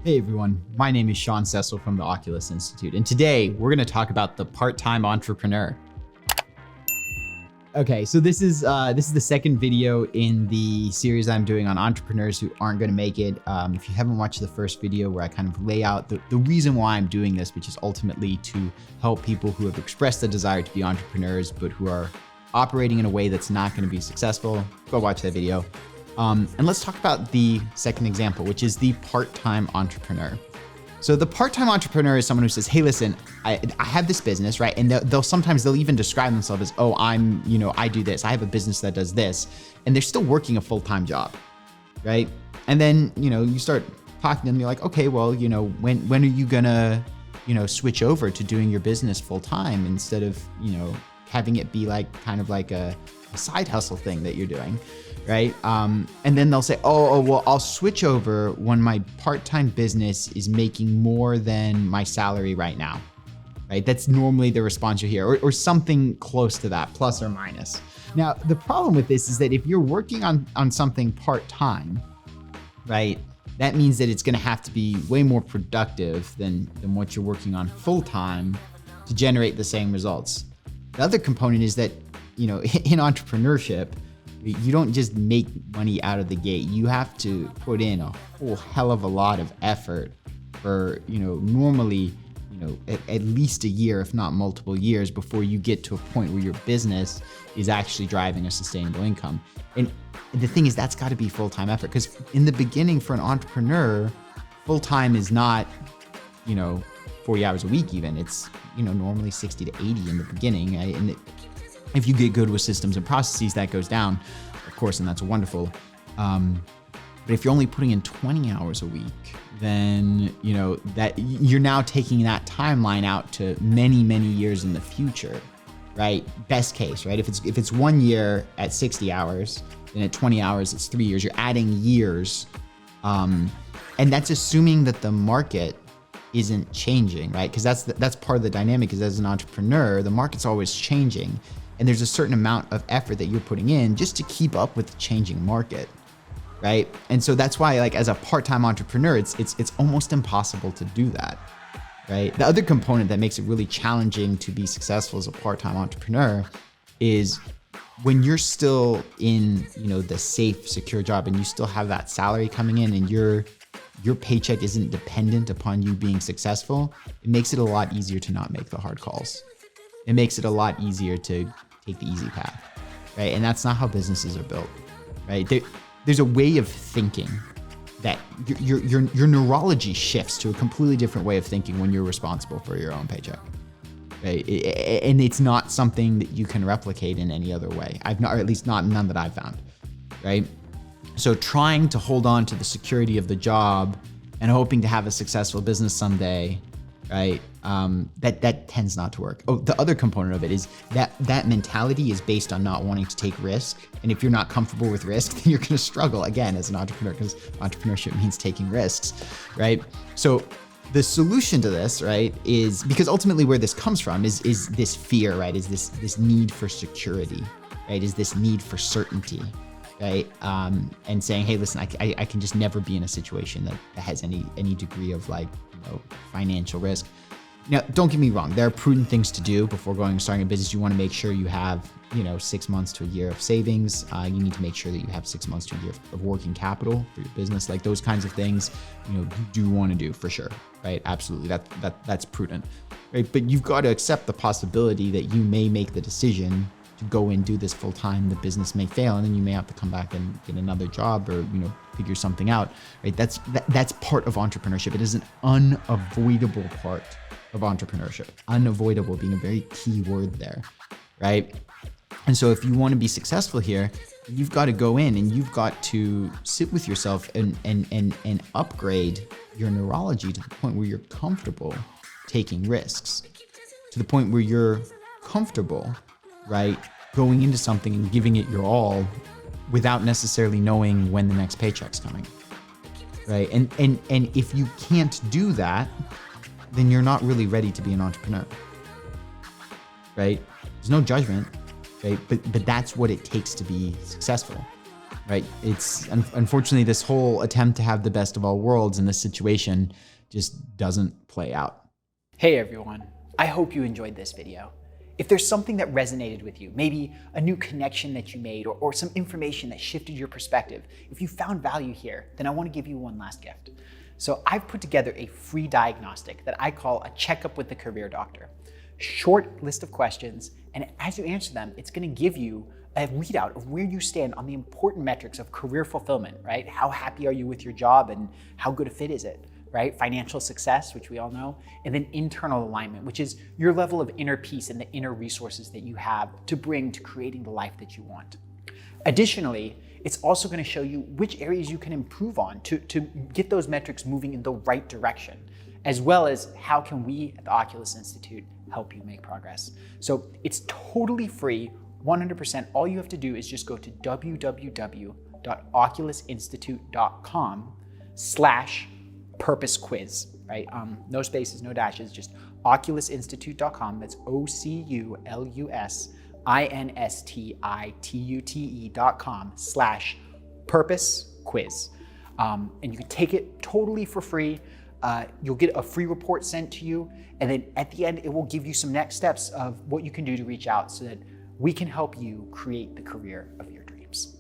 Hey everyone, my name is Sean Cecil from the Oculus Institute, and today we're going to talk about the part-time entrepreneur. Okay, so this is the second video in the series I'm doing on entrepreneurs who aren't going to make it. If you haven't watched the first video where I kind of lay out the reason why I'm doing this, which is ultimately to help people who have expressed the desire to be entrepreneurs but who are operating in a way that's not going to be successful, go watch that video. And let's talk about the second example, which is the part-time entrepreneur. So the part-time entrepreneur is someone who says, hey, listen, I have this business, right? And they'll even describe themselves as, oh, I do this. I have a business that does this. And they're still working a full-time job, right? And then, you start talking to them, you're like, okay, well, when are you gonna, switch over to doing your business full-time instead of, having it be like kind of like a side hustle thing that you're doing, right? And then they'll say, well, I'll switch over when my part-time business is making more than my salary right now, right? That's normally the response you hear, or something close to that, plus or minus. Now, the problem with this is that if you're working on something part-time, right, that means that it's gonna have to be way more productive than what you're working on full-time to generate the same results. The other component is that, in entrepreneurship, you don't just make money out of the gate. You have to put in a whole hell of a lot of effort for, normally, at least a year, if not multiple years, before you get to a point where your business is actually driving a sustainable income. And the thing is, that's got to be full-time effort, because in the beginning for an entrepreneur, full-time is not, 40 hours a week even. It's, normally 60 to 80 in the beginning. And if you get good with systems and processes, that goes down, of course, and that's wonderful. But if you're only putting in 20 hours a week, then, that you're now taking that timeline out to many, many years in the future, right? Best case, right? If it's 1 year at 60 hours, then at 20 hours, it's 3 years. You're adding years. And that's assuming that the market isn't changing, right? Because that's part of the dynamic, is as an entrepreneur, the market's always changing. And there's a certain amount of effort that you're putting in just to keep up with the changing market, right? And so that's why, like, as a part-time entrepreneur, it's almost impossible to do that, right? The other component that makes it really challenging to be successful as a part-time entrepreneur is when you're still in, the safe, secure job, and you still have that salary coming in, and your paycheck isn't dependent upon you being successful, it makes it a lot easier to not make the hard calls. It makes it a lot easier to take the easy path, right? And that's not how businesses are built, right? There's a way of thinking that your neurology shifts to a completely different way of thinking when you're responsible for your own paycheck, right? And it's not something that you can replicate in any other way. Or at least none that I've found, right? So trying to hold on to the security of the job and hoping to have a successful business someday, right? That tends not to work. Oh, the other component of it is that mentality is based on not wanting to take risk. And if you're not comfortable with risk, then you're going to struggle again as an entrepreneur, because entrepreneurship means taking risks, right? So the solution to this, right, is, because ultimately where this comes from is this fear, right? Is this need for security, right? Is this need for certainty, right? And saying, hey, listen, I can just never be in a situation that has any degree of, like, financial risk. Now, don't get me wrong. There are prudent things to do before starting a business. You want to make sure you have, 6 months to a year of savings. You need to make sure that you have 6 months to a year of working capital for your business. Like, those kinds of things, you do want to do for sure, right? Absolutely. That's prudent, right? But you've got to accept the possibility that you may make the decision to go and do this full time. The business may fail, and then you may have to come back and get another job, or figure something out, right? That's part of entrepreneurship. It is an unavoidable part of entrepreneurship. Unavoidable being a very key word there, right? And so if you want to be successful here, you've got to go in and you've got to sit with yourself and upgrade your neurology to the point where you're comfortable taking risks, to the point where you're comfortable, right, going into something and giving it your all without necessarily knowing when the next paycheck's coming, right? And if you can't do that, then you're not really ready to be an entrepreneur, right? There's no judgment, right? But that's what it takes to be successful, right? It's unfortunately this whole attempt to have the best of all worlds in this situation just doesn't play out. Hey everyone, I hope you enjoyed this video. If there's something that resonated with you, maybe a new connection that you made or some information that shifted your perspective, if you found value here, then I want to give you one last gift. So I've put together a free diagnostic that I call a checkup with the career doctor. Short list of questions, and as you answer them, it's going to give you a readout of where you stand on the important metrics of career fulfillment, right? How happy are you with your job and how good a fit is it, right? Financial success, which we all know, and then internal alignment, which is your level of inner peace and the inner resources that you have to bring to creating the life that you want. Additionally, it's also going to show you which areas you can improve on to get those metrics moving in the right direction, as well as how can we at the Oculus Institute help you make progress. So it's totally free, 100%. All you have to do is just go to www.oculusinstitute.com/purpose quiz, right? No spaces, no dashes, just oculusinstitute.com. That's OCULUSINSTITUTE.com/purpose quiz. And you can take it totally for free. You'll get a free report sent to you. And then at the end, it will give you some next steps of what you can do to reach out so that we can help you create the career of your dreams.